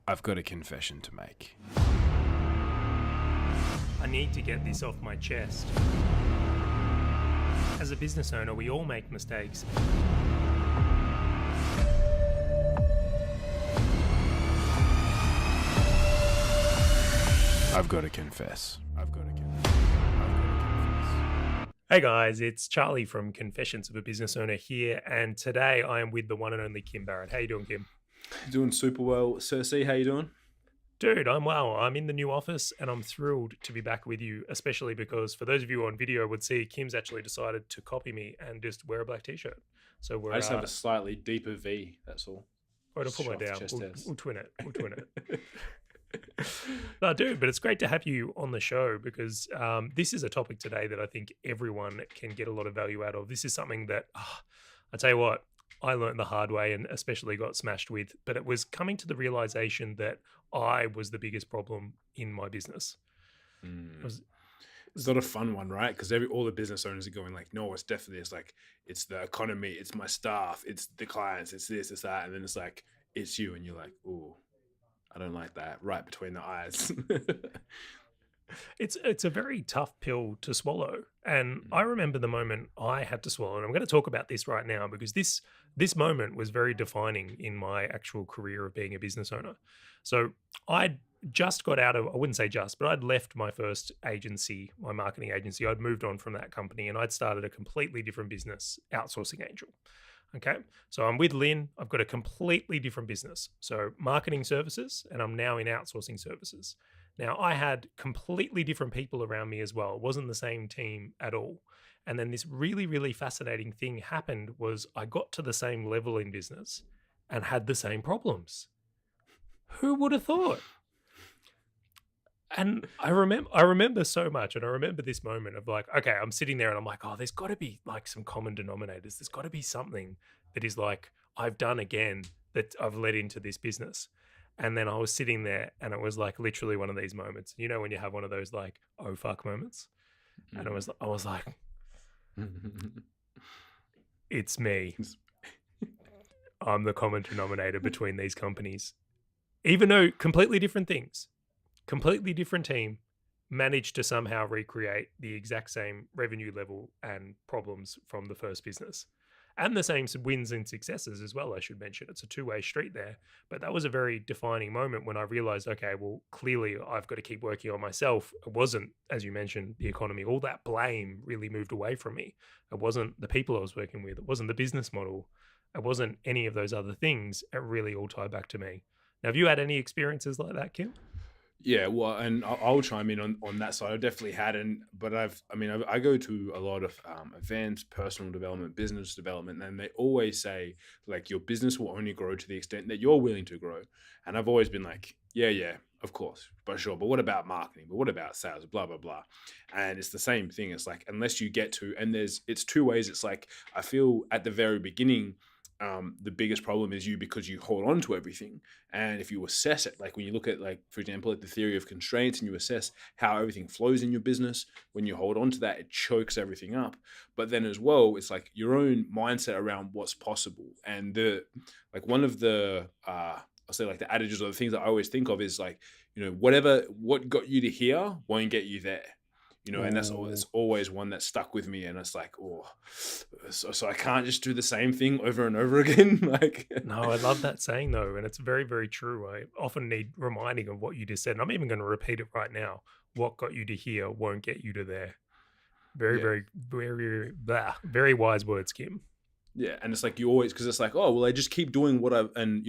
I've got a confession to make. I need to get this off my chest. As a business owner, we all make mistakes. I've got to confess. Hey guys, it's Charlie from Confessions of a Business Owner here, and today I am with the one and only Kim Barrett. How you doing, Kim? Doing super well. Cersei, how you doing? Dude, I'm well. I'm in the new office and I'm thrilled to be back with you, especially because for those of you on video would see Kim's actually decided to copy me and just wear a black t-shirt. So we're I just have a slightly deeper V, that's all. to pull it down. Chest hairs. We'll twin it. No, dude, but it's great to have you on the show because this is a topic today that I think everyone can get a lot of value out of. This is something that, I tell you what, I learned the hard way and especially got smashed with, but it was coming to the realization that I was the biggest problem in my business. It's not a fun one, right? Because all the business owners are going like, no, it's definitely, it's like, it's the economy, it's my staff, it's the clients, it's this, it's that. And then it's like, it's you. And you're like, ooh, I don't like that, right between the eyes. It's a very tough pill to swallow. And I remember the moment I had to swallow, and I'm going to talk about this right now because this moment was very defining in my actual career of being a business owner. So I'd just got out of, I wouldn't say just, but I'd left my first agency, my marketing agency. I'd moved on from that company and I'd started a completely different business, Outsourcing Angel. Okay. So I'm with Lynn. I've got a completely different business. So marketing services, and I'm now in outsourcing services. Now I had completely different people around me as well. It wasn't the same team at all. And then this really, really fascinating thing happened was I got to the same level in business and had the same problems. Who would have thought? And I remember so much, and I remember this moment of like, okay, I'm sitting there and I'm like, oh, there's got to be like some common denominators. There's got to be something that is like, I've done again that I've led into this business. And then I was sitting there and it was like literally one of these moments, you know, when you have one of those like, oh fuck moments. And I was like, it's me. I'm the common denominator between these companies, even though completely different things. Completely different team managed to somehow recreate the exact same revenue level and problems from the first business, and the same wins and successes as well. I should mention it's a two-way street there, but that was a very defining moment when I realized, okay, well, clearly I've got to keep working on myself. It wasn't, as you mentioned, the economy. All that blame really moved away from me. It wasn't the people I was working with. It wasn't the business model. It wasn't any of those other things. It really all tied back to me. Now, have you had any experiences like that, Kim? Yeah, well, and I'll chime in on that side. I definitely hadn't, but I go to a lot of events, personal development, business development, and they always say like your business will only grow to the extent that you're willing to grow. And I've always been like, yeah, of course, but sure. But what about marketing? But what about sales? Blah, blah, blah. And it's the same thing. It's like, unless you get to, and it's two ways. It's like, I feel at the very beginning, the biggest problem is you because you hold on to everything. And if you assess it, like when you look at like, for example, like the theory of constraints and you assess how everything flows in your business, when you hold on to that, it chokes everything up. But then as well, it's like your own mindset around what's possible. And one of the, I'll say like the adages or the things that I always think of is like, you know, what got you to here won't get you there. You know, and that's always one that stuck with me. And it's like, so I can't just do the same thing over and over again. Like, no, I love that saying though. And it's very, very true. I often need reminding of what you just said. And I'm even going to repeat it right now. What got you to here won't get you to there. Very, very wise words, Kim. Yeah, and it's like you always, because it's like, oh, well, I just keep doing what I've, and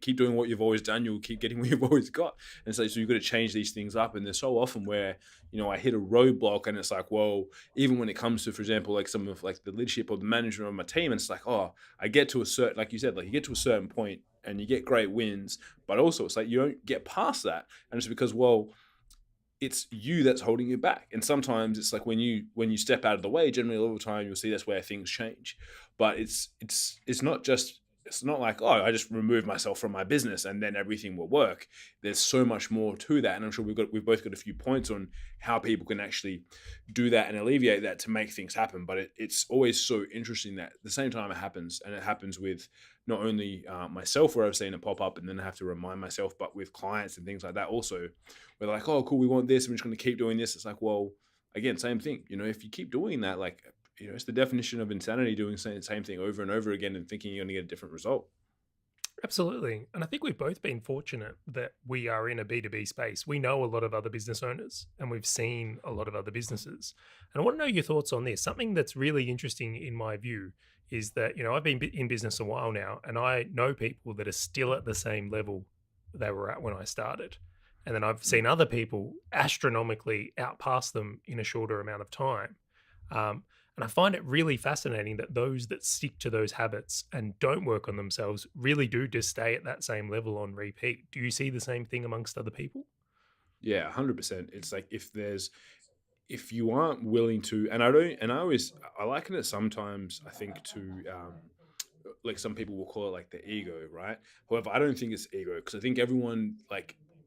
keep doing what you've always done. You'll keep getting what you've always got. And so you've got to change these things up. And there's so often where, I hit a roadblock, and it's like, well, even when it comes to, for example, like some of like the leadership or the management of my team, and it's like, oh, I get to a certain, like you said, like you get to a certain point and you get great wins, but also it's like you don't get past that, and it's because, well, it's you that's holding you back. And sometimes it's like when you step out of the way, generally a lot of the time you'll see that's where things change. But it's not like, oh, I just remove myself from my business and then everything will work. There's so much more to that. And I'm sure we've both got a few points on how people can actually do that and alleviate that to make things happen. But it's always so interesting that at the same time it happens, and it happens with not only myself where I've seen it pop up and then I have to remind myself, but with clients and things like that also, where they're like, oh, cool, we want this. I'm just going to keep doing this. It's like, well, again, same thing. If you keep doing that, like, it's the definition of insanity, doing the same thing over and over again and thinking you're going to get a different result. Absolutely. And I think we've both been fortunate that we are in a B2B space. We know a lot of other business owners and we've seen a lot of other businesses. And I want to know your thoughts on this. Something that's really interesting in my view is that, I've been in business a while now and I know people that are still at the same level they were at when I started. And then I've seen other people astronomically outpass them in a shorter amount of time. And I find it really fascinating that those that stick to those habits and don't work on themselves really do just stay at that same level on repeat. Do you see the same thing amongst other people? Yeah, 100%. It's like if you aren't willing to, and I liken it sometimes, I think, to like some people will call it like the ego, right? However, I don't think it's ego because I think everyone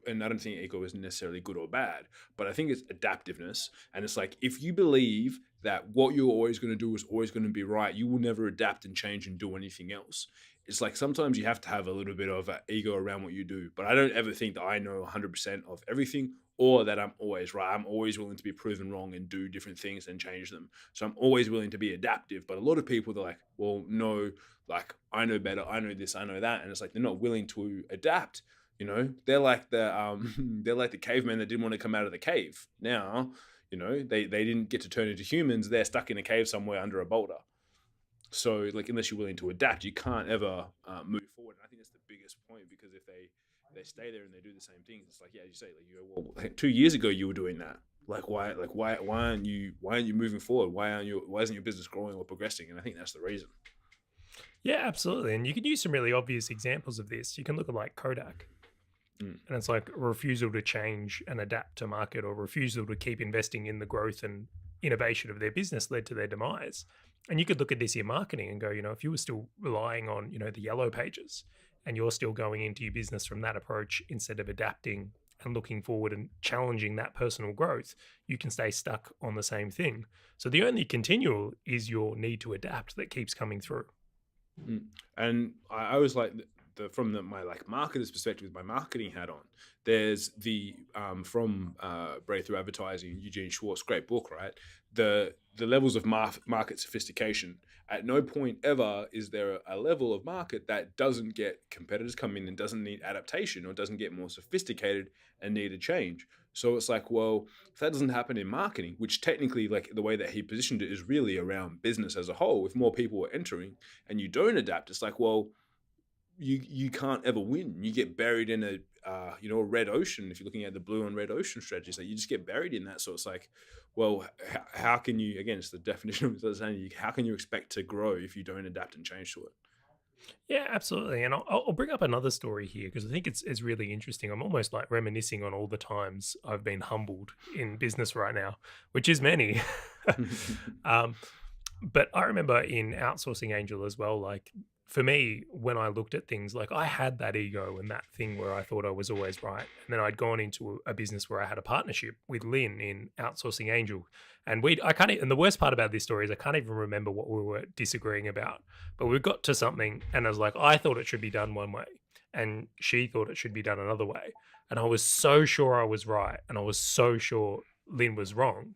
and I don't think ego is necessarily good or bad, but I think it's adaptiveness. And it's like, if you believe that what you're always going to do is always going to be right, you will never adapt and change and do anything else. It's like sometimes you have to have a little bit of an ego around what you do, but I don't ever think that I know 100% of everything or that I'm always right. I'm always willing to be proven wrong and do different things and change them. So I'm always willing to be adaptive. But a lot of people, they're like, well, no, like I know better. I know this, I know that. And it's like, they're not willing to adapt. They're like the cavemen that didn't want to come out of the cave. Now, they didn't get to turn into humans. They're stuck in a cave somewhere under a boulder. So like, unless you're willing to adapt, you can't ever move forward. And I think that's the biggest point, because if they stay there and they do the same things, it's like, yeah, as you say, like, you go, well, 2 years ago you were doing that. Like, why aren't you moving forward? Why isn't your business growing or progressing? And I think that's the reason. Yeah, absolutely. And you could use some really obvious examples of this. You can look at like Kodak. And it's like a refusal to change and adapt to market, or refusal to keep investing in the growth and innovation of their business led to their demise. And you could look at this in marketing and go, if you were still relying on, the yellow pages and you're still going into your business from that approach instead of adapting and looking forward and challenging that personal growth, you can stay stuck on the same thing. So the only continual is your need to adapt that keeps coming through. And I always like from my like marketer's perspective, with my marketing hat on, there's the from Breakthrough Advertising, Eugene Schwartz, great book, right? The levels of market sophistication. At no point ever is there a level of market that doesn't get competitors come in and doesn't need adaptation or doesn't get more sophisticated and need a change. So it's like, well, if that doesn't happen in marketing, which technically, like the way that he positioned it is really around business as a whole, if more people are entering and you don't adapt, it's like, well, you can't ever win. You get buried in a red ocean. If you're looking at the blue and red ocean strategy, so you just get buried in that. So it's like, well, how can you, again, it's the definition of saying, how can you expect to grow if you don't adapt and change to it? Yeah, absolutely. And I'll bring up another story here because I think it's really interesting. I'm almost like reminiscing on all the times I've been humbled in business right now, which is many. But I remember in Outsourcing Angel as well, like for me, when I looked at things, like I had that ego and that thing where I thought I was always right. And then I'd gone into a business where I had a partnership with Lynn in Outsourcing Angel. And and the worst part about this story is I can't even remember what we were disagreeing about. But we got to something and I was like, I thought it should be done one way and she thought it should be done another way. And I was so sure I was right and I was so sure Lynn was wrong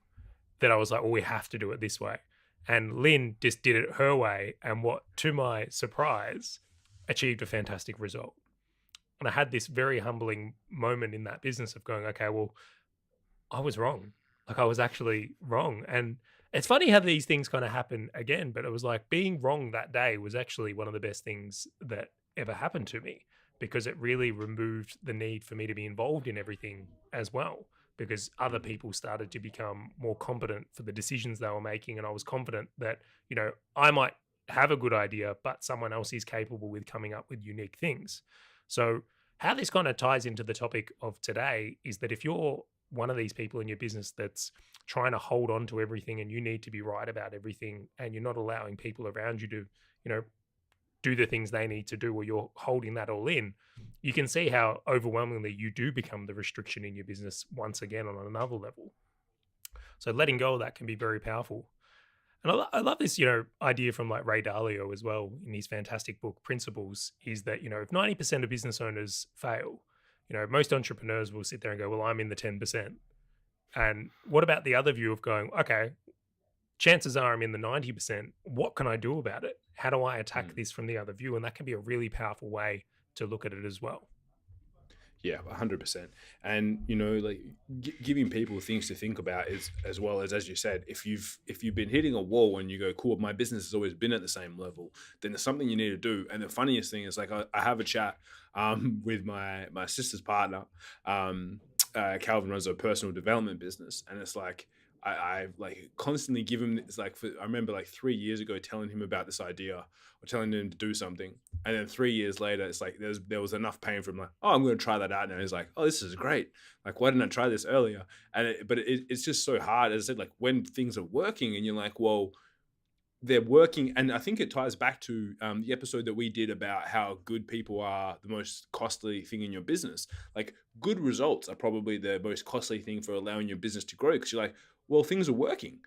that I was like, well, we have to do it this way. And Lynn just did it her way, and what, to my surprise, achieved a fantastic result. And I had this very humbling moment in that business of going, okay, well, I was wrong. Like I was actually wrong. And it's funny how these things kind of happen again, but it was like being wrong that day was actually one of the best things that ever happened to me, because it really removed the need for me to be involved in everything as well. Because other people started to become more competent for the decisions they were making. And I was confident that, I might have a good idea, but someone else is capable with coming up with unique things. So how this kind of ties into the topic of today is that if you're one of these people in your business that's trying to hold on to everything and you need to be right about everything and you're not allowing people around you to, do the things they need to do, or you're holding that all in, you can see how overwhelmingly you do become the restriction in your business once again on another level. So letting go of that can be very powerful. And I love this, idea from like Ray Dalio as well in his fantastic book Principles. Is that if 90% of business owners fail, most entrepreneurs will sit there and go, "Well, I'm in the 10%." And what about the other view of going, "Okay, chances are I'm in the 90%. What can I do about it? How do I attack this from the other view?" And that can be a really powerful way to look at it as well. Yeah, 100%. And like giving people things to think about is, as well as you said, if you've been hitting a wall and you go, cool, my business has always been at the same level, then there's something you need to do. And the funniest thing is, like, I have a chat with my sister's partner. Calvin runs a personal development business, and it's like I like constantly give him, it's like, I remember like 3 years ago telling him about this idea or telling him to do something, and then 3 years later it's like there was enough pain from like, oh, I'm going to try that out now. He's like, oh, this is great, like, why didn't I try this earlier? And it's just so hard, as I said, like, when things are working and you're like, well, they're working. And I think it ties back to the episode that we did about how good people are the most costly thing in your business. Like, good results are probably the most costly thing for allowing your business to grow, because you're like, well, things are working,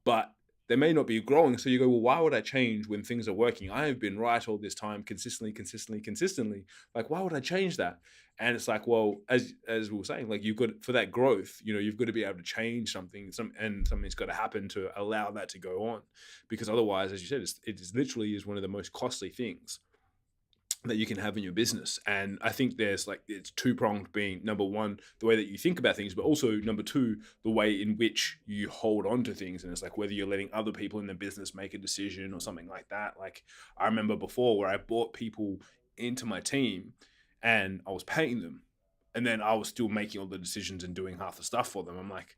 but they may not be growing. So you go, well, why would I change when things are working? I have been right all this time, consistently. Like, why would I change that? And it's like, well, as we were saying, like, you've got, for that growth, you've got to be able to change something, and something's got to happen to allow that to go on, because otherwise, as you said, it is literally is one of the most costly things that you can have in your business. And I think there's, like, it's two-pronged, being number one, the way that you think about things, but also number two, the way in which you hold on to things. And it's like, whether you're letting other people in the business make a decision or something like that. Like, I remember before where I brought people into my team and I was paying them, and then I was still making all the decisions and doing half the stuff for them. I'm like,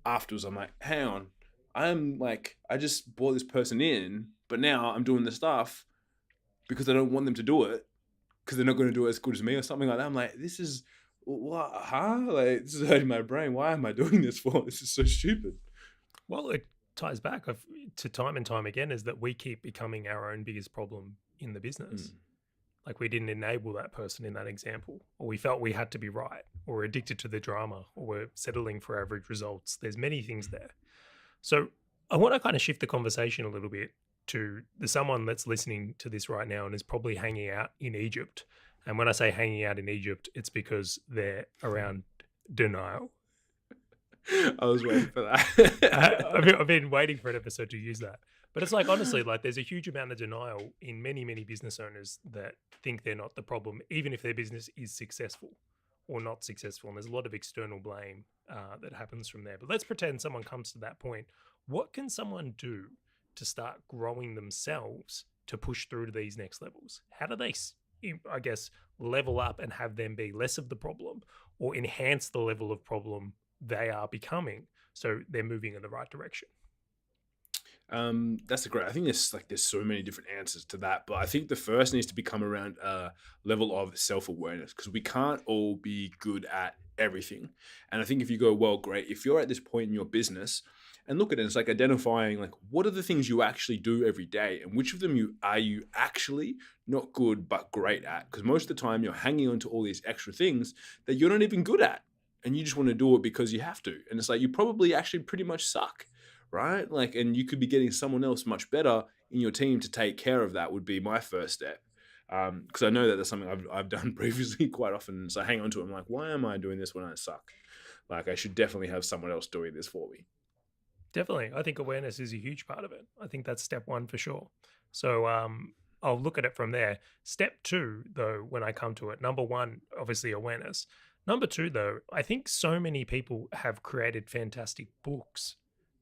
afterwards, I'm like, hang on, I just brought this person in, but now I'm doing the stuff because I don't want them to do it, because they're not going to do it as good as me or something like that. I'm like, this is what, like, this is hurting my brain. Why am I doing this for? This is so stupid. Well, it ties back to time and time again, is that we keep becoming our own biggest problem in the business. Like, we didn't enable that person in that example, or we felt we had to be right, or we're addicted to the drama, or we're settling for average results. There's many things there. So I want to kind of shift the conversation a little bit to someone that's listening to this right now and is probably hanging out in Egypt. And when I say hanging out in Egypt, it's because they're around denial. I was waiting for that. I've been waiting for an episode to use that. But it's like, honestly, like, there's a huge amount of denial in many, many business owners that think they're not the problem, even if their business is successful or not successful. And there's a lot of external blame that happens from there. But let's pretend someone comes to that point. What can someone do to start growing themselves to push through to these next levels? How do they, I guess, level up and have them be less of the problem, or enhance the level of problem they are becoming, so they're moving in the right direction? That's I think there's so many different answers to that, but I think the first needs to become around a level of self-awareness, because we can't all be good at everything. And I think if you go, well, great, if you're at this point in your business and look at it, it's like identifying, like, what are the things you actually do every day, and which of them are you actually not good but great at? Because most of the time you're hanging on to all these extra things that you're not even good at, and you just want to do it because you have to. And it's like, you probably actually pretty much suck, right? Like, and you could be getting someone else much better in your team to take care of that, would be my first step. Because I know that that's something I've done previously quite often. So I hang on to it. I'm like, why am I doing this when I suck? Like, I should definitely have someone else doing this for me. Definitely. I think awareness is a huge part of it. I think that's step one for sure. So I'll look at it from there. Step two, though, when I come to it, number one, obviously awareness. Number two, though, I think so many people have created fantastic books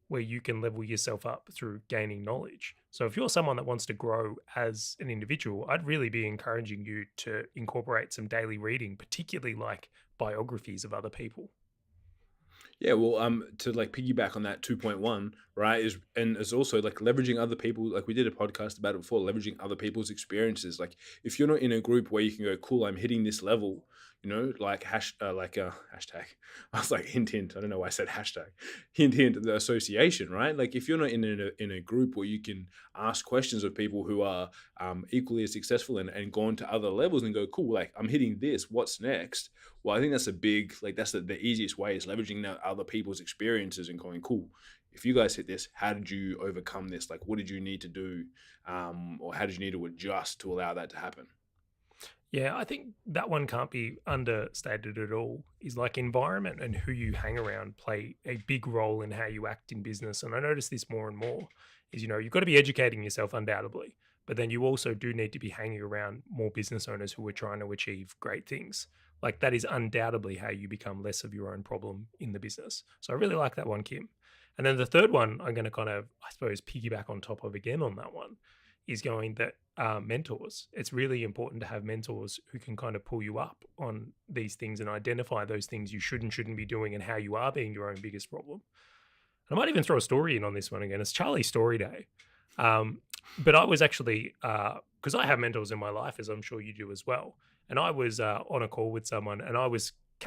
where you can level yourself up through gaining knowledge. So if you're someone that wants to grow as an individual, I'd really be encouraging you to incorporate some daily reading, particularly like biographies of other people. Yeah, well, to like piggyback on that 2.1, right, is also like leveraging other people. Like, we did a podcast about it before, leveraging other people's experiences. Like, if you're not in a group where you can go, cool, I'm hitting this level, like hashtag. I was like, hint. I don't know why I said hashtag. Hint. The association, right? Like, if you're not in a group where you can ask questions of people who are equally as successful and gone to other levels and go, cool, like, I'm hitting this. What's next? Well, I think that's a big, like, that's the easiest way, is leveraging other people's experiences and going, cool. if you guys hit this, how did you overcome this? Like, what did you need to do? Or how did you need to adjust to allow that to happen? Yeah, I think that one can't be understated at all. Is like environment and who you hang around play a big role in how you act in business. And I notice this more and more is, you've got to be educating yourself undoubtedly, but then you also do need to be hanging around more business owners who are trying to achieve great things. Like that is undoubtedly how you become less of your own problem in the business. So I really like that one, Kim. And then the third one, I'm going to kind of, I suppose, piggyback on top of again on that one, is going that mentors. It's really important to have mentors who can kind of pull you up on these things and identify those things you should and shouldn't be doing and how you are being your own biggest problem. And I might even throw a story in on this one again. It's Charley's story day. But I was actually, because I have mentors in my life, as I'm sure you do as well. And I was on a call with someone, and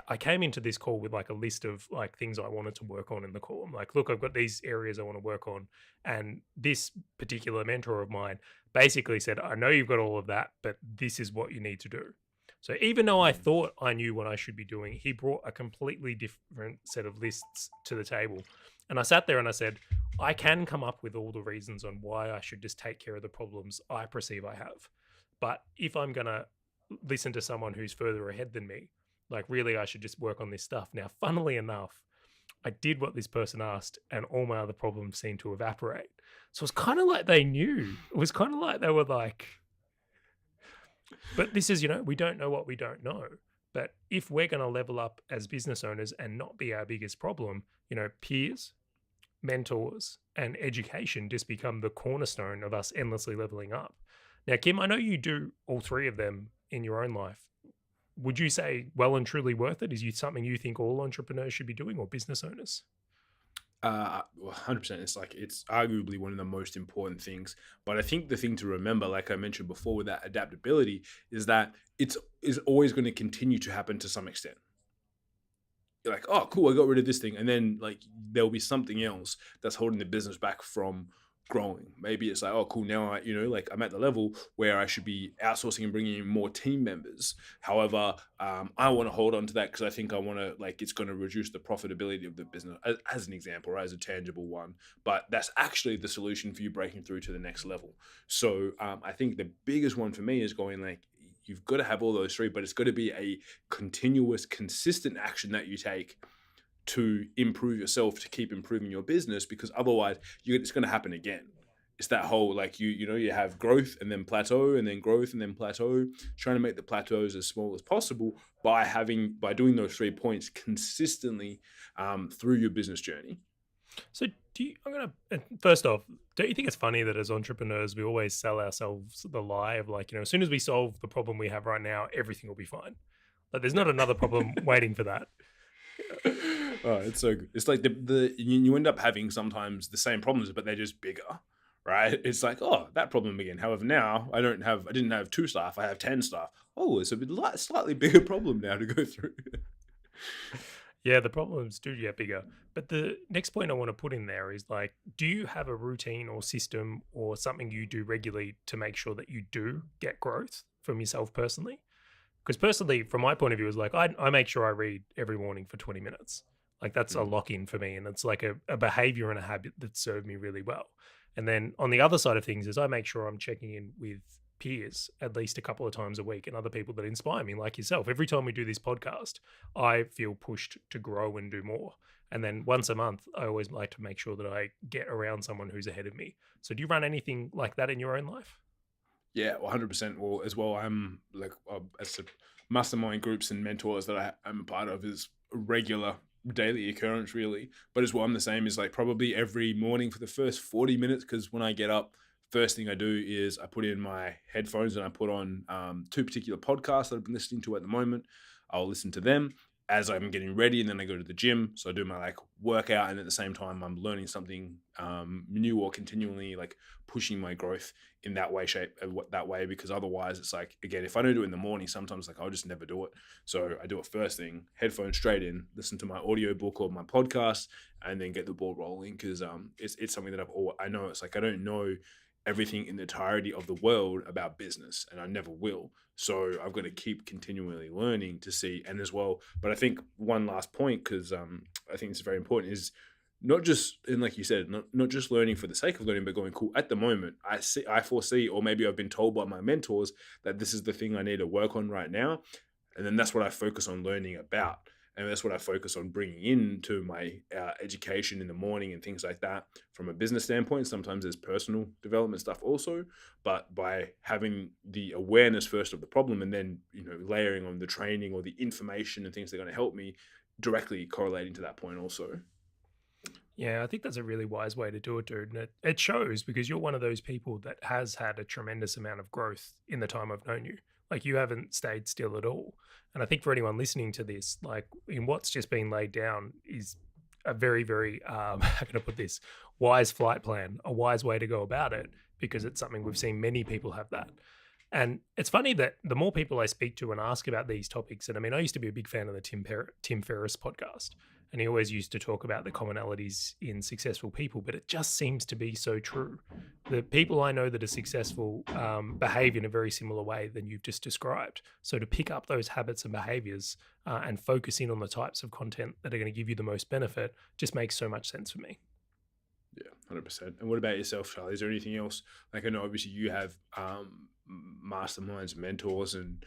I came into this call with like a list of like things I wanted to work on in the call. I'm like, look, I've got these areas I want to work on. And this particular mentor of mine basically said, I know you've got all of that, but this is what you need to do. So even though I thought I knew what I should be doing, he brought a completely different set of lists to the table. And I sat there and I said, I can come up with all the reasons on why I should just take care of the problems I perceive I have. But if I'm going to listen to someone who's further ahead than me, like really I should just work on this stuff. Now, funnily enough, I did what this person asked and all my other problems seemed to evaporate. So it's kind of like they knew. It was kind of like they were like, but this is, we don't know what we don't know. But if we're going to level up as business owners and not be our biggest problem, peers, mentors, and education just become the cornerstone of us endlessly leveling up. Now, Kim, I know you do all three of them in your own life. Would you say well and truly worth it? Is it something you think all entrepreneurs should be doing, or business owners? 100%. It's arguably one of the most important things. But I think the thing to remember, like I mentioned before, with that adaptability, is that it's always going to continue to happen to some extent. You're like, oh, cool, I got rid of this thing, and then like there'll be something else that's holding the business back from growing. Maybe it's like, oh, cool, now I'm at the level where I should be outsourcing and bringing in more team members. However, I want to hold on to that because I think it's going to reduce the profitability of the business, as an example, or as a tangible one. But that's actually the solution for you breaking through to the next level. So I think the biggest one for me is going like, you've got to have all those three, but it's got to be a continuous, consistent action that you take to improve yourself, to keep improving your business, because otherwise it's going to happen again. It's that whole, like, you have growth and then plateau and then growth and then plateau, trying to make the plateaus as small as possible by doing those 3 points consistently through your business journey. So first off, don't you think it's funny that as entrepreneurs, we always sell ourselves the lie of like, as soon as we solve the problem we have right now, everything will be fine. Like there's not another problem waiting for that. Oh, it's so good. It's like you end up having sometimes the same problems, but they're just bigger, right? It's like, oh, that problem again. However, now I didn't have 2 staff, I have 10 staff. Oh, it's a slightly bigger problem now to go through. Yeah, the problems do get bigger. But the next point I want to put in there is like, do you have a routine or system or something you do regularly to make sure that you do get growth from yourself personally? Because personally, from my point of view, is like I make sure I read every morning for 20 minutes. Like that's a lock-in for me. And it's like a behavior and a habit that served me really well. And then on the other side of things is I make sure I'm checking in with peers at least a couple of times a week and other people that inspire me, like yourself. Every time we do this podcast, I feel pushed to grow and do more. And then once a month, I always like to make sure that I get around someone who's ahead of me. So do you run anything like that in your own life? Yeah, 100%. Well, as well, I'm like, as a mastermind groups and mentors that I'm a part of is a regular daily occurrence, really. But as well, I'm the same as like probably every morning for the first 40 minutes, because when I get up, first thing I do is I put in my headphones and I put on 2 particular podcasts that I've been listening to at the moment. I'll listen to them as I'm getting ready, and then I go to the gym. So I do my like workout, and at the same time I'm learning something new or continually like pushing my growth in that way, because otherwise it's like, again, if I don't do it in the morning, sometimes like I'll just never do it. So I do it first thing, headphones straight in, listen to my audiobook or my podcast, and then get the ball rolling, because it's something that I know. It's like I don't know everything in the entirety of the world about business, and I never will. So I've got to keep continually learning to see, and as well. But I think one last point, because I think it's very important, is not just, and like you said, not just learning for the sake of learning, but going, cool, at the moment, I foresee, or maybe I've been told by my mentors that this is the thing I need to work on right now. And then that's what I focus on learning about. And that's what I focus on bringing into my education in the morning and things like that from a business standpoint. Sometimes there's personal development stuff also, but by having the awareness first of the problem and then, layering on the training or the information and things that are going to help me directly correlating to that point also. Yeah, I think that's a really wise way to do it, dude. And it shows because you're one of those people that has had a tremendous amount of growth in the time I've known you. Like you haven't stayed still at all. And I think for anyone listening to this, like in what's just been laid down is a very, very, how can I put this, wise flight plan, a wise way to go about it, because it's something we've seen many people have that. And it's funny that the more people I speak to and ask about these topics, and I mean, I used to be a big fan of the Tim Ferriss podcast, and he always used to talk about the commonalities in successful people, but it just seems to be so true. The people I know that are successful behave in a very similar way than you've just described. So to pick up those habits and behaviors and focus in on the types of content that are going to give you the most benefit just makes so much sense for me. Yeah, 100%. And what about yourself, Charley? Is there anything else? Like I know obviously you have masterminds, mentors, and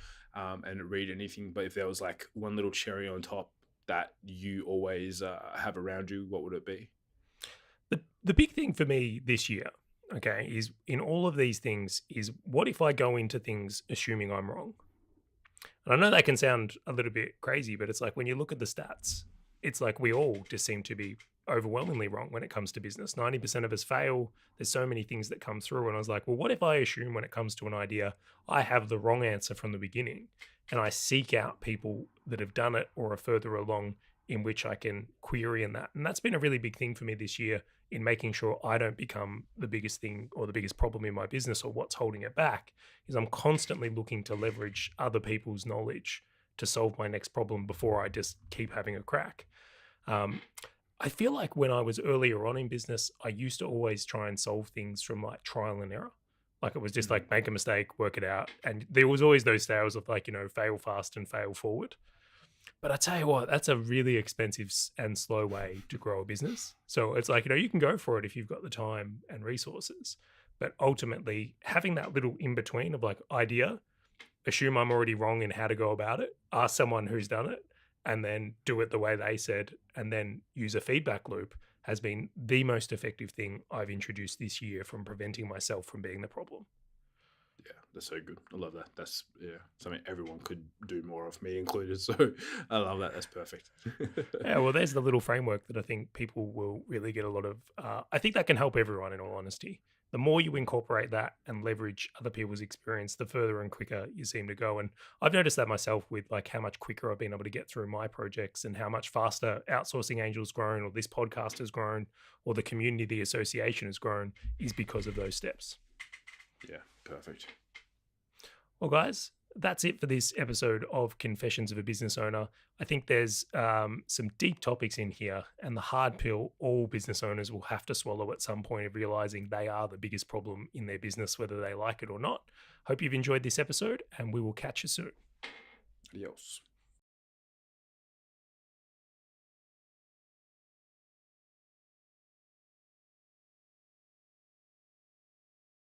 read anything, but if there was like one little cherry on top that you always have around you, what would it be? The big thing for me this year, okay, is in all of these things is what if I go into things assuming I'm wrong? And I know that can sound a little bit crazy, but it's like when you look at the stats, it's like we all just seem to be overwhelmingly wrong when it comes to business. 90% of us fail. There's so many things that come through. And I was like, well, what if I assume when it comes to an idea, I have the wrong answer from the beginning and I seek out people that have done it or are further along in which I can query in that. And that's been a really big thing for me this year in making sure I don't become the biggest thing or the biggest problem in my business or what's holding it back is I'm constantly looking to leverage other people's knowledge to solve my next problem before I just keep having a crack. I feel like when I was earlier on in business, I used to always try and solve things from like trial and error. Like it was just like make a mistake, work it out. And there was always those tales of like, fail fast and fail forward. But I tell you what, that's a really expensive and slow way to grow a business. So it's like, you can go for it if you've got the time and resources. But ultimately, having that little in between of like idea, assume I'm already wrong in how to go about it, ask someone who's done it, and then do it the way they said, and then use a feedback loop has been the most effective thing I've introduced this year from preventing myself from being the problem. Yeah, that's so good. I love that. That's something everyone could do more of, me included. So I love that. That's perfect. Yeah, well, there's the little framework that I think people will really get a lot of. I think that can help everyone, in all honesty. The more you incorporate that and leverage other people's experience, the further and quicker you seem to go. And I've noticed that myself with like how much quicker I've been able to get through my projects and how much faster Outsourcing Angel's grown or this podcast has grown or the community, the association has grown is because of those steps. Yeah, perfect. Well, guys, that's it for this episode of Confessions of a Business Owner. I think there's some deep topics in here, and the hard pill all business owners will have to swallow at some point of realizing they are the biggest problem in their business, whether they like it or not. Hope you've enjoyed this episode, and we will catch you soon. Adios.